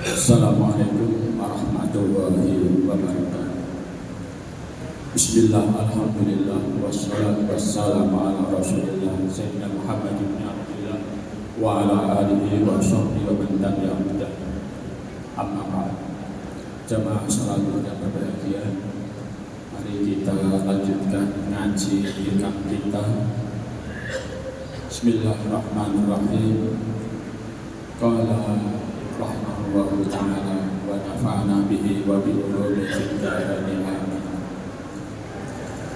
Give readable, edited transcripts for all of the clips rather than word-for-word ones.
Assalamualaikum warahmatullahi wabarakatuh. Bismillah, alhamdulillah, wassalatu wassalamu ala rasulillah Sayyidina Muhammad ibn Abdullah wa ala alihi wa sahbihi wa man tabi'ahum bi ihsan. Amma ba'd. Jamaah salat yang berbahagia, mari kita lanjutkan ngaji ilmu kita. Bismillahirrahmanirrahim. Qala rahimahullahu ta'ala wa nafa'ana bihi wa bi ulumi fid dharain amin.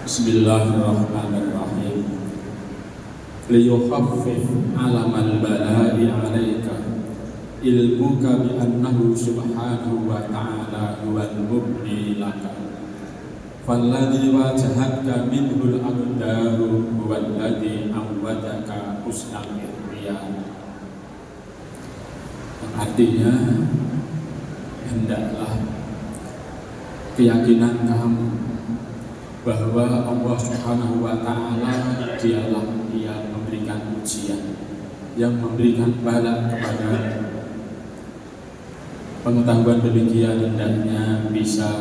Bismillahirrahmanirrahim. Liyukhaffif alamal bala'i 'alaika ilmuka bi annahu subhanahu wa ta'ala huwal mubni laka falladhi wajahatka minhul aqdaru huwal ladhi awwadaka husnal ikhtiar. Artinya, hendaklah keyakinan kamu bahwa Allah Subhanahu wa Ta'ala dialah yang memberikan ujian, yang memberikan bala kepada pengetahuan demikian hendaknya bisa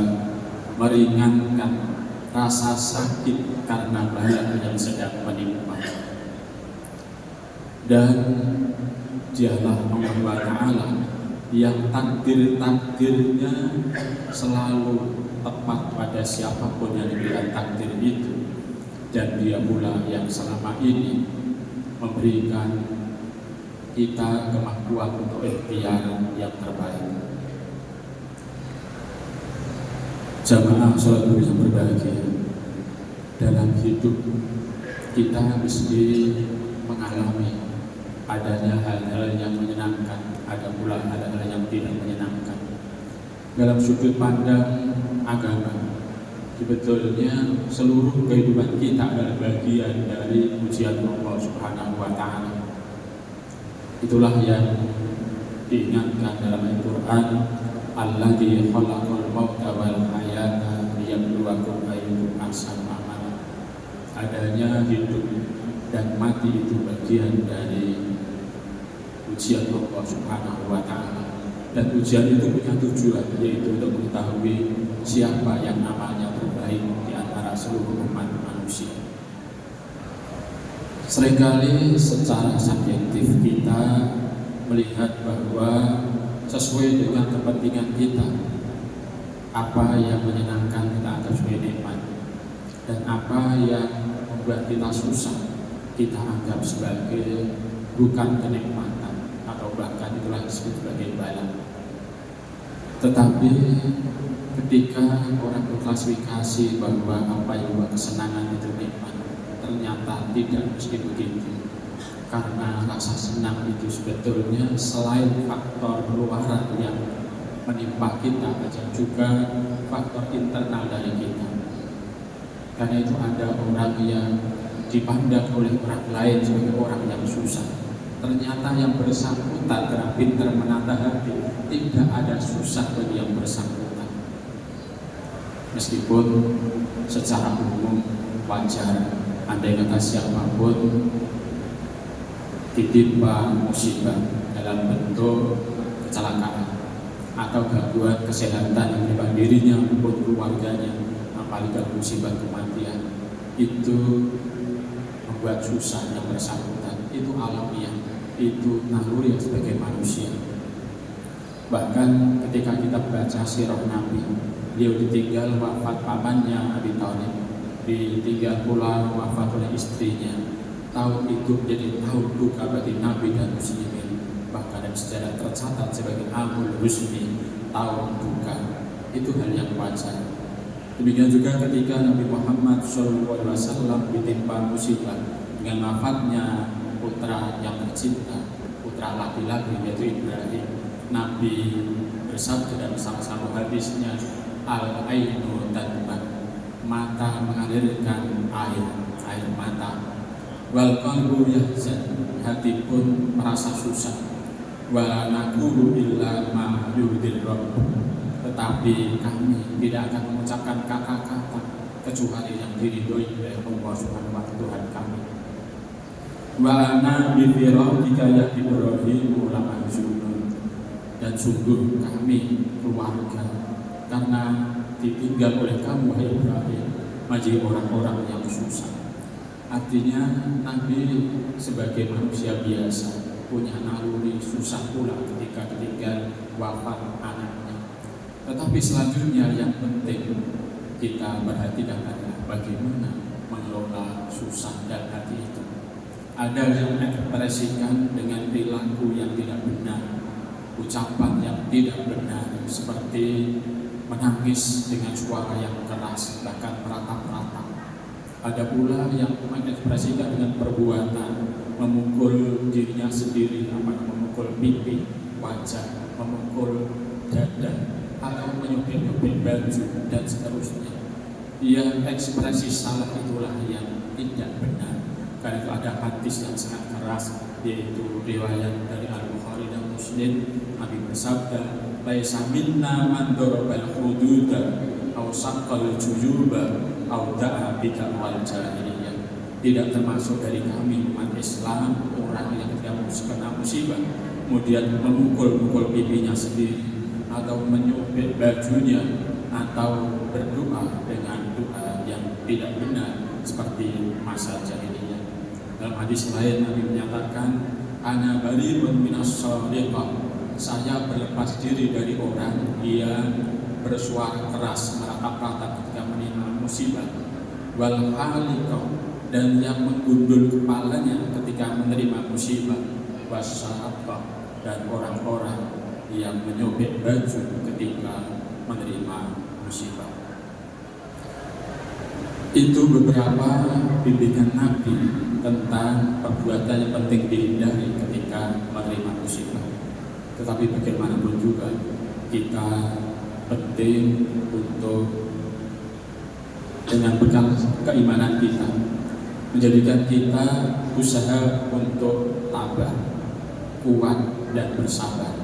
meringankan rasa sakit karena bala yang sedang menimpa. Dan dialah Allah wa Ta'ala yang takdir-takdirnya selalu tepat pada siapapun yang diberikan takdir itu, dan dia pula yang selama ini memberikan kita kemampuan untuk ikhtiar yang terbaik. Jamaah salat yang berbahagia, dalam hidup kita mesti mengalami adanya hal-hal yang menyenangkan, ada pula hal-hal yang tidak menyenangkan. Dalam sudut pandang agama, sebetulnya seluruh kehidupan kita adalah bagian dari ujian Allah Subhanahu wa Ta'ala. Itulah yang diingatkan dalam Al-Quran, Alladzi khalaqal mauta wal hayata liyabluwakum ayyukum ahsanu amala. Adanya hidup dan mati itu bagian dari ujian Allah Subhanahu wa Ta'ala, dan ujian itu punya tujuan, yaitu untuk mengetahui siapa yang amalnya terbaik di antara seluruh umat manusia. Seringkali secara subjektif kita melihat bahwa sesuai dengan kepentingan kita, apa yang menyenangkan kita anggap sebagai nikmat, dan apa yang membuat kita susah kita anggap sebagai bukan kenikmatan, atau bahkan itulah disebut sebagai bala. Tetapi ketika orang berklasifikasi bahwa apa yang membuat kesenangan itu nikmat, ternyata tidak mesti begitu. Karena rasa senang itu sebetulnya selain faktor luaran yang menimpa kita, juga faktor internal dari kita. Karena itu ada orang yang dipandang oleh orang lain sebagai orang yang susah. Ternyata yang bersangkutan karena pintar menata hati, tidak ada susah bagi yang bersangkutan. Meskipun secara umum wajar andai kata siapapun ditimpa musibah dalam bentuk kecelakaan atau gangguan kesehatan yang menimpa dirinya maupun keluarganya, apalagi musibah kematian, itu membuat susah yang bersangkutan. Itu alamiah, itu naluri sebagai manusia. Bahkan ketika kita baca sirah Nabi, beliau ditinggal wafat pamannya Abi Thalib, ditinggal pula wafat oleh istrinya. Tahun itu menjadi tahun duka bagi Nabi dan muslimin. Bahkan dalam sejarah tercatat sebagai Amul Husni, tahun duka. Itu hal yang wajar. Demikian juga ketika Nabi Muhammad SAW ditimpa musibah dengan wafatnya putra yang tercinta, putra laki-laki yaitu Ibrahim. Nabi bersabda dalam salah satu hadisnya, al-ainu tadbak, mata mengalirkan air mata, wal qalbu yahzan, hati pun merasa susah, wala naqulu illa ma yurdil rabb, tetapi kami tidak akan mengucapkan kata-kata kecuali yang diridhoi oleh Allah Subhanahu wa Ta'ala, Tuhan kami. Wa ana bi firaqika ya Ibrahim lamahzunun, dan sungguh kami keluarga, karena ditinggal oleh kamu hai Ibrahim menjadi orang-orang yang susah. Artinya Nabi sebagai manusia biasa punya naluri susah pula ketika wafat anaknya. Tetapi selanjutnya yang penting kita perhatikan adalah bagaimana mengelola susah dan hati itu. Ada yang mengekspresikan dengan perilaku yang tidak benar, ucapan yang tidak benar, seperti menangis dengan suara yang keras, bahkan meratap-ratap. Ada pula yang mengekspresikan dengan perbuatan, memukul dirinya sendiri, memukul pipi, wajah, memukul dada, atau menyobek-nyobek baju, dan seterusnya. Yang ekspresi salah itulah yang tidak benar. Karena itu ada hadis yang sangat keras, yaitu riwayat dari Al-Bukhari dan Muslim. Nabi bersabda, "Laisa minna man darabal hududa aw saqqal juyuba aw da'a bid'al jahiliyah." Tidak termasuk dari kami umat Islam orang yang tidak kena musibah kemudian memukul pipinya sendiri, atau menyobek bajunya, atau berdoa dengan doa yang tidak benar seperti masa jahiliyah. Dalam hadis lain Nabi menyatakan, "Ana bari'un minas shadiqah." Saya berlepas diri dari orang yang bersuara keras, meratap-ratap ketika menimpa musibah. Wal haliqah, dan yang menggundul kepalanya ketika menerima musibah. Wasyaqah, dan orang-orang yang menyobek baju ketika menerima musibah. Itu beberapa bimbingan Nabi tentang perbuatan yang penting dihindari ketika menerima musibah. Tetapi bagaimanapun juga kita penting untuk dengan bekal keimanan kita menjadikan kita usaha untuk tabah, kuat dan bersabar.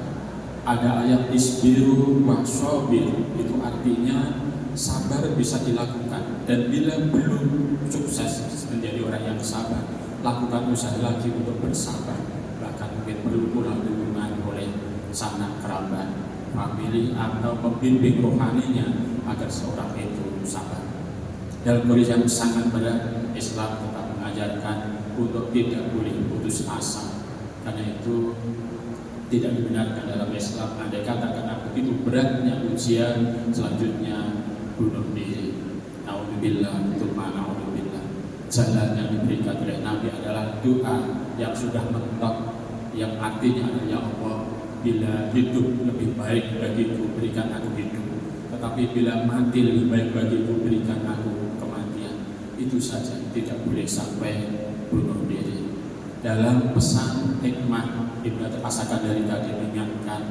Ada ayat isbiru wa sabir, itu artinya sabar bisa dilakukan, dan bila belum sukses menjadi orang yang sabar, lakukan usaha lagi untuk bersabar. Bahkan mungkin perlu pula dukungan oleh sanak kerabat, famili, atau pembimbing rohaninya agar seorang itu sabar. Dalam kondisi yang sangat berat, Islam tetap mengajarkan untuk tidak boleh putus asa. Karena itu tidak dibenarkan dalam Islam. Andai kata karena begitu beratnya ujian, selanjutnya bunuh diri. Naudzubillah, naudzubillah. Jalan yang diberikan oleh Nabi adalah doa yang sudah mentok, yang artinya adalah, ya Allah, bila hidup lebih baik bagiku, berikan aku hidup. Tetapi bila mati lebih baik bagiku, berikan aku kematian. Itu saja, tidak boleh sampai bunuh diri. Dalam pesan hikmah Ibnu Asakan dari tadi mengingatkan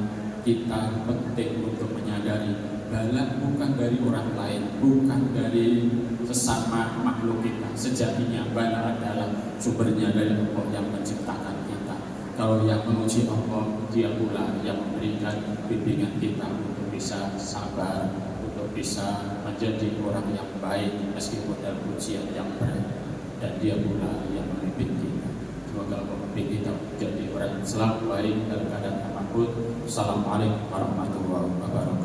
kita penting untuk menyadari bala bukan dari orang lain, bukan dari sesama makhluk kita. Sejatinya bala adalah sumbernya dari Allah yang menciptakan kita. Kalau yang memuji Allah, Dia pula yang memberikan bimbingan kita untuk bisa sabar, untuk bisa menjadi orang yang baik meskipun dalam ujian yang berat, dan Dia pula yang memimpin kita. Semoga Allah membimbing kita menjadi orang yang selalu baik dalam keadaan apapun. Assalamualaikum warahmatullahi wabarakatuh.